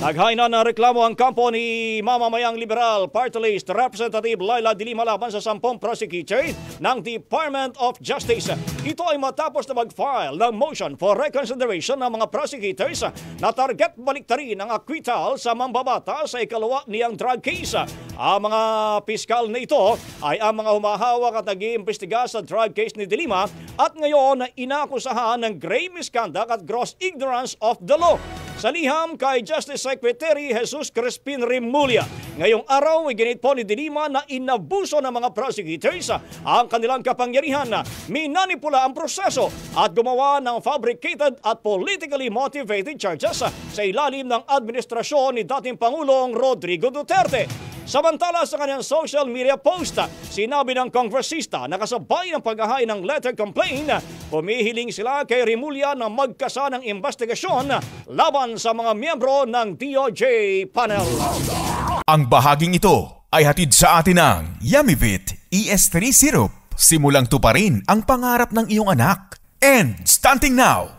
Naghain na ng reklamo ang kampo ni mamamayang Liberal Party List Representative Laila de Lima laban sa 10 prosecutor ng Department of Justice. Ito ay matapos na mag-file ng motion for reconsideration ng mga prosecutors na target baliktarin ang acquittal sa mambabata sa ikalawa niyang drug case. Ang mga piskal na ito ay ang mga humahawak at nag-iimbestiga sa drug case ni de Lima at ngayon inakusahan ng grave misconduct at gross ignorance of the law. Sa liham kay Justice Secretary Jesus Crispin Remulla, ngayong araw ay ginit po ni de Lima na inabuso ng mga prosecutors ang kanilang kapangyarihan, minanipula ang proseso at gumawa ng fabricated at politically motivated charges sa ilalim ng administrasyon ni dating Pangulong Rodrigo Duterte. Samantala sa kanyang social media post, sinabi ng kongresista na kasabay ng paghahain ng letter complaint, humihiling sila kay Remulla na magkasa ng investigasyon laban sa mga miyembro ng DOJ panel. Ang bahaging ito ay hatid sa atin ng Yummy-Vit ES3 Syrup. Simulang tuparin ang pangarap ng iyong anak. And starting now,